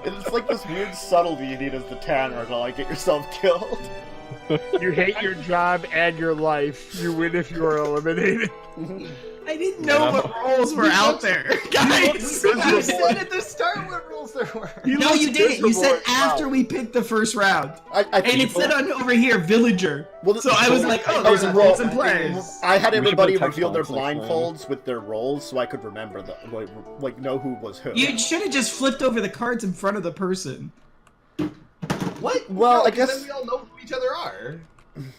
It's like this weird subtlety you need as the tanner to like get yourself killed. You hate your job and your life. You win if you are eliminated. I didn't know what roles were out there, guys. You said at the start what rules there were. No, you didn't. You miserable said as well. after we picked the first round. I And think it said on over here, villager. Well, So I was like, oh, there's roles in play. I had We should everybody put text reveal their box next time. blindfolds with their roles, so I could remember like know who was who. You should have just flipped over the cards in front of the person. What? Well, No, I 'cause guess- then we all know who each other are.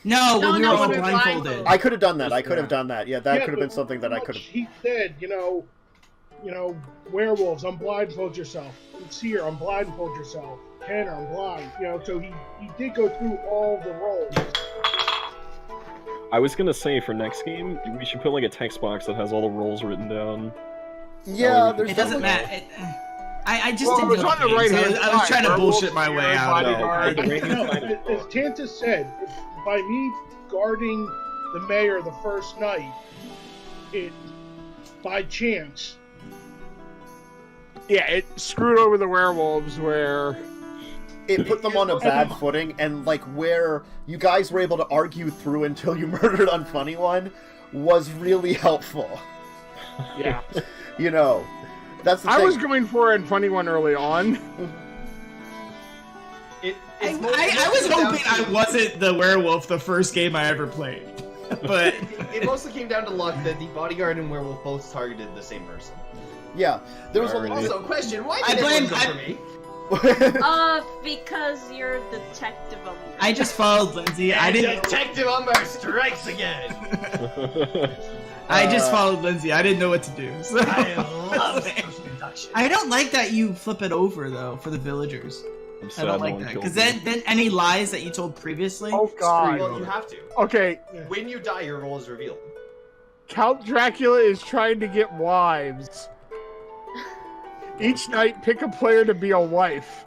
No, when we were no, all when we're blindfolded. blindfolded. I could have done that. I could have done that. Yeah, that Yeah, could have but been something that I pretty could much have. He said, werewolves, unblindfold yourself. Seer, unblindfold yourself. Tanner, unblind. So he did go through all the roles. I was gonna say for next game, we should put like a text box that has all the roles written down. Yeah, there's It doesn't definitely- matter. I just Well, didn't it was know on the games. right-hand I was trying to side. bullshit my way out of it. Bodyguard. No, as Tanta said, by me guarding the mayor the first night, it by chance. Yeah, it screwed over the werewolves where It put them on a bad footing, and like where you guys were able to argue through until you murdered Unfunnyone was really helpful. yeah. That's the I thing. was going for a funny one early on. I was hoping I wasn't the werewolf the first game I ever played. But It mostly came down to luck that the bodyguard and werewolf both targeted the same person. Yeah, there was a Alright. Also, question: why I did everyone blame- go for me? Because you're Detective Umber. I just followed Lindsay. I didn't. Detective Umber strikes again. I just followed Lindsay. I didn't know what to do. So. I love social deduction. I don't like that you flip it over though for the villagers. I'm I sad don't no like one that killed because me. then any lies that you told previously. Oh god. Well, you have to. Okay, When you die, your role is revealed. Count Dracula is trying to get wives. Each night, pick a player to be a wife.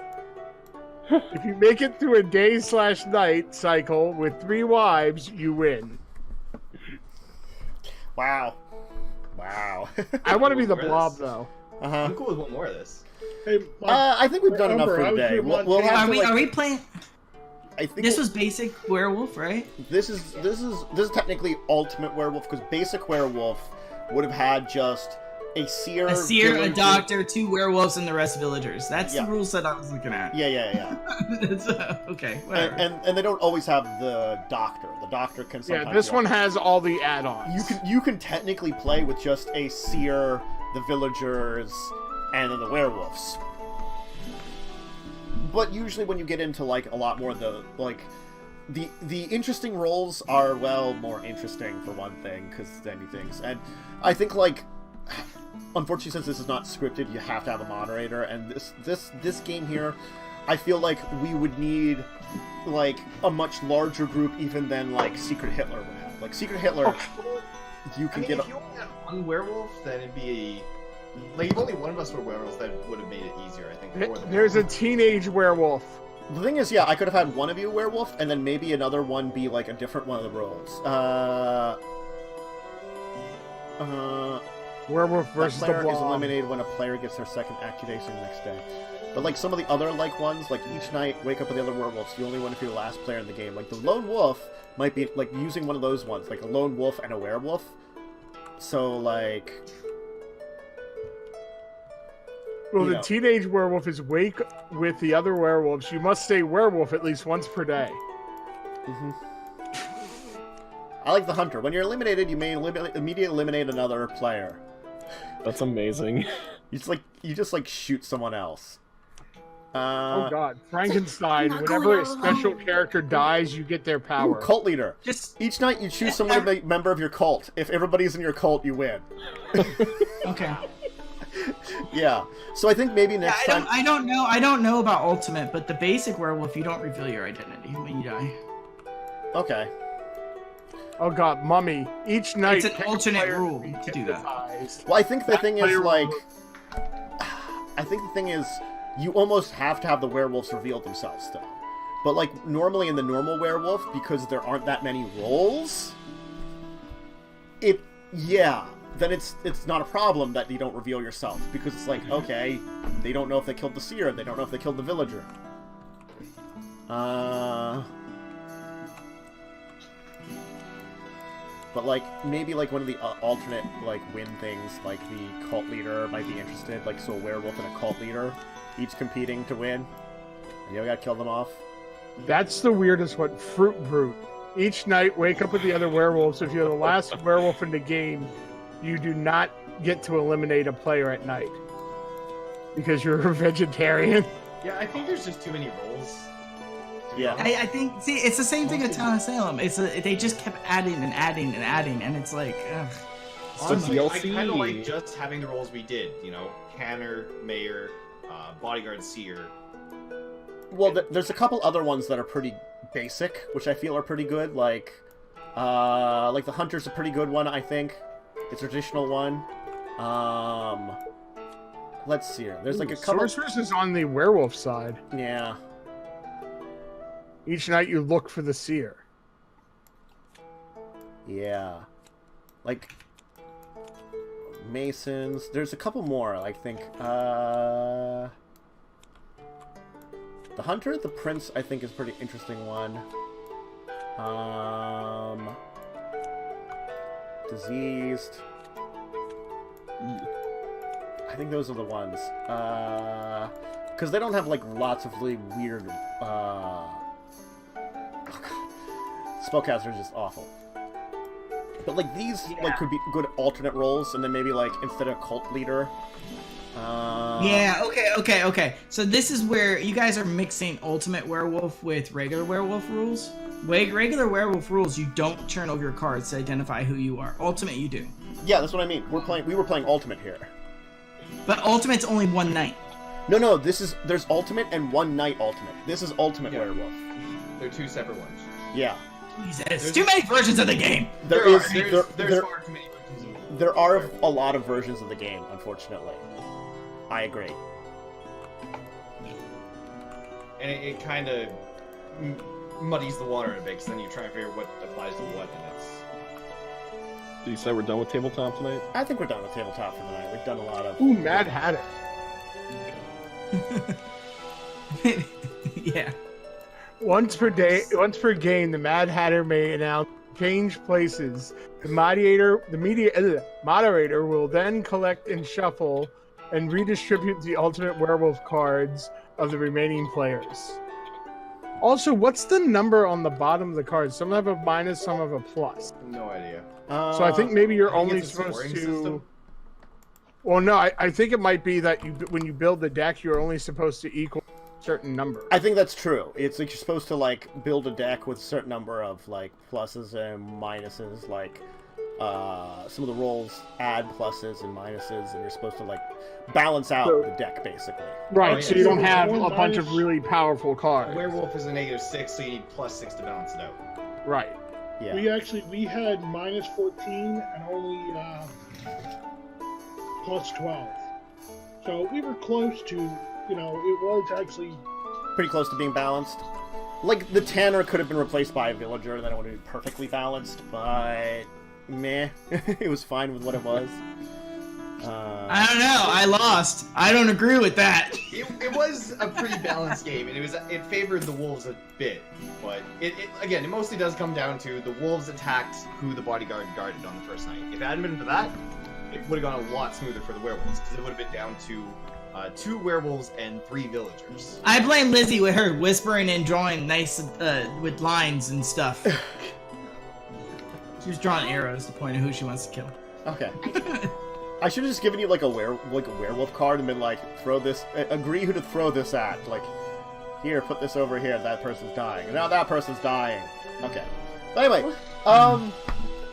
If you make it through a day/night cycle with 3 wives, you win. Wow. I want to be the More of blob, this? though. Uh-huh. I'm cool with one more of this. Hey, I think we've done enough Umber, for I was today. here We'll Montana. have to, Are we playing? I think This was basic werewolf, right? this is technically ultimate werewolf because basic werewolf would have had just a seer, A seer, a villager- doctor, 2 werewolves, and the rest villagers. That's Yeah. the rule set I was looking at. Yeah. That's, okay, whatever. And they don't always have the doctor. The doctor can sometimes. Yeah, this walk. one has all the add-ons. You can technically play with just a seer, the villagers, and then the werewolves. But usually when you get into like a lot more of the the interesting roles are more interesting for one thing because many things, and I think unfortunately since this is not scripted, you have to have a moderator, and this game here, I feel like we would need a much larger group even than Secret Hitler would have. Secret Hitler, you can get. If you only had one werewolf, then it'd be if only one of us were werewolves, that would have made it easier, I think. For the There's a teenage werewolf. The thing is, I could have had one of you werewolf, and then maybe another one be a different one of the roles. Werewolf The versus the player is blob. eliminated when a player gets their second activation the next day. But some of the other ones, each night wake up with the other werewolves. You only want to be the last player in the game. The lone wolf might be using one of those ones, a lone wolf and a werewolf. So Well, you the know. teenage werewolf is wake with the other werewolves. You must say werewolf at least once per day. I like the hunter. When you're eliminated, you may immediately eliminate another player. That's amazing. You just shoot someone else. Oh god, Frankenstein. Not Whenever going a special alone. character dies, you get their Ooh, power. cult leader. Just Each night you choose someone to be a member of your cult. If everybody's in your cult, you win. okay. Yeah. So I think maybe next time. I don't know about ultimate, but the basic werewolf, you don't reveal your identity when you die. Okay. Oh god, mummy. Each night. It's an pick a alternate player rule be to do that. hypnotized. Well, I think the thing is player will- I think the thing is, you almost have to have the werewolves reveal themselves still. But normally in the normal werewolf, because there aren't that many roles, then it's not a problem that you don't reveal yourself, because it's okay, they don't know if they killed the seer, they don't know if they killed the villager. But like maybe like one of the alternate like win things, like the cult leader might be interested. Like so, a werewolf and a cult leader, each competing to win, and you gotta kill them off. That's the weirdest one. Fruit Brute. Each night, wake up with the other werewolves. If you're the last werewolf in the game, you do not get to eliminate a player at night because you're a vegetarian. Yeah, I think there's just too many roles. Yeah. I think, see, it's the same thing at Town of Salem. They just kept adding and adding and adding, and it's like, ugh. Honestly, I DLC. kind of like just having the roles we did. You know, Canner, Mayor, Bodyguard, Seer. Well, there's a couple other ones that are pretty basic, which I feel are pretty good. Like the Hunter's a pretty good one, I think. It's a traditional one. Let's see here. There's like a couple. Sorceress is on the werewolf side. Yeah. Each night you look for the seer. Yeah. Like Masons. There's a couple more, I think. The Hunter, the Prince, I think is a pretty interesting one. Diseased. I think those are the ones. Because they don't have like lots of really weird. Oh god, spellcasters are just awful. But like these, like could be good alternate roles, and then maybe like instead of cult leader. Yeah, okay. So this is where you guys are mixing Ultimate Werewolf with regular werewolf rules. Regular werewolf rules, you don't turn over your cards to identify who you are. Ultimate, you do. Yeah, that's what I mean. We were playing Ultimate here. But Ultimate's only one night. No, there's Ultimate and one night Ultimate. This is Ultimate Werewolf. They're two separate ones. Yeah. Jesus, too many versions of the game. There's far too many versions of it. There are a lot of versions of the game, unfortunately. I agree. And it kind of muddies the water a bit, because then you try and figure what applies to what, and it's... So you said we're done with tabletop tonight? I think we're done with tabletop for tonight. We've done a lot of... Ooh, Mad Hatter. Yeah. Once per game, the Mad Hatter may announce change places. The moderator will then collect and shuffle and redistribute the alternate werewolf cards of the remaining players. Also, what's the number on the bottom of the cards? Some have a minus, some have a plus. No idea. So I think maybe you're only it's a supposed scoring to... system? Well, no, I think it might be that when you build the deck, you're only supposed to equal a certain number. I think that's true. It's like you're supposed to like build a deck with a certain number of like pluses and minuses. Like some of the rolls add pluses and minuses, and you're supposed to like balance out the deck basically. Right, Oh, yeah. so you don't have One a bunch of minus- really powerful A cards. werewolf is a -6, so you need +6 to balance it out. Right. Yeah. We had -14 and only +12. So we were close to, it was actually... Pretty close to being balanced. Like the Tanner could have been replaced by a villager, then it would have been perfectly balanced, but meh. It was fine with what it was. I don't know. I lost. I don't agree with that. It was a pretty balanced game, and it favored the wolves a bit, but it mostly does come down to the wolves attacked who the bodyguard guarded on the first night. If it hadn't been for that, it would have gone a lot smoother for the werewolves, because it would have been down to 2 werewolves and 3 villagers. I blame Lizzie with her whispering and drawing nice with lines and stuff. She was drawing arrows to point at who she wants to kill. Okay. I should have just given you like a werewolf card and been like, throw this, agree who to throw this at. Like, here, put this over here. That person's dying. Now that person's dying. Okay. But anyway,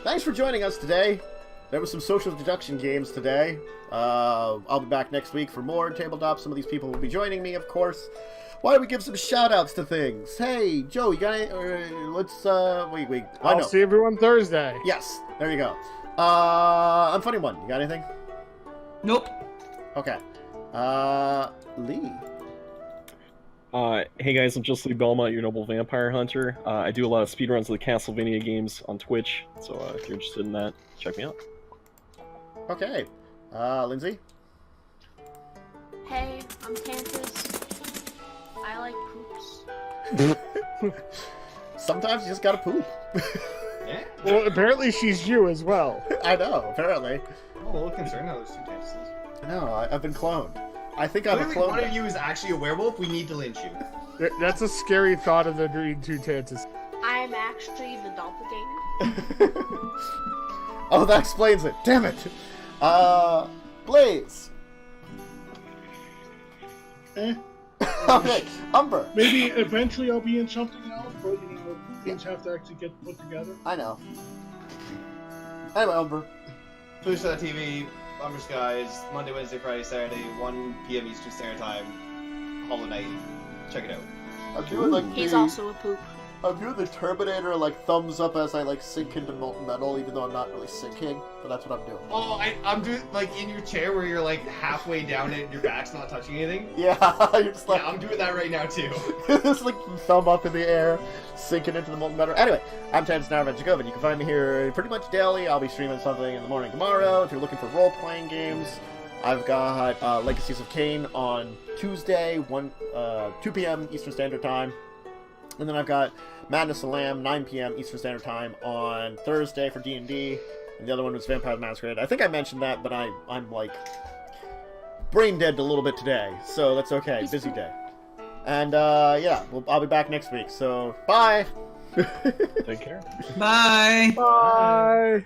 thanks for joining us today. There was some social deduction games today. I'll be back next week for more tabletop. Some of these people will be joining me, of course. Why don't we give some shout-outs to things? Hey, Joe, you got any? Let's, wait. I'll see everyone Thursday. Yes, there you go. Unfunnyone, you got anything? Nope. Okay. Lee. Hey guys, I'm just Lee Belmont, your noble vampire hunter. I do a lot of speedruns of the Castlevania games on Twitch, so if you're interested in that, check me out. Okay. Lindsay? Hey, I'm Tantus. I like poops. Sometimes you just gotta poop. Yeah. Well, apparently she's you as well. I know, apparently. I'm a little concerned now there's 2 Tantuses. No, I've been cloned. I think I'm a Clearly, clone. one of you is actually a werewolf. We need to lynch you. That's a scary thought of the green two Tantus. I'm actually the doppelganger. Oh, that explains it. Damn it. Blaze. Okay, Umber. Maybe eventually I'll be in something else, but things have to actually get put together. I know. Anyway, Umber. Twitch.tv, Umber Skies, Monday, Wednesday, Friday, Saturday, 1 p.m. Eastern Standard Time, Hollow Knight. Check it out. I'm doing like He's also a poop. I'm doing the Terminator like thumbs up as I like sink into molten metal, even though I'm not really sinking. But that's what I'm doing. Oh, I'm doing like in your chair where you're like halfway down it and your back's not touching anything. Yeah, you're just like Yeah, I'm doing that right now too. just like thumb up in the air, sinking into the molten metal. Anyway, I'm Chance Dracovin. You can find me here pretty much daily. I'll be streaming something in the morning tomorrow. If you're looking for role-playing games, I've got Legacies of Kain on Tuesday, 2 p.m. Eastern Standard Time. And then I've got Madness of the Lamb, 9 p.m. Eastern Standard Time on Thursday for D&D. And the other one was Vampire the Masquerade. I think I mentioned that, but I'm like brain dead a little bit today. So that's okay. Busy day. And yeah, I'll be back next week. So bye! Take care. Bye. Bye.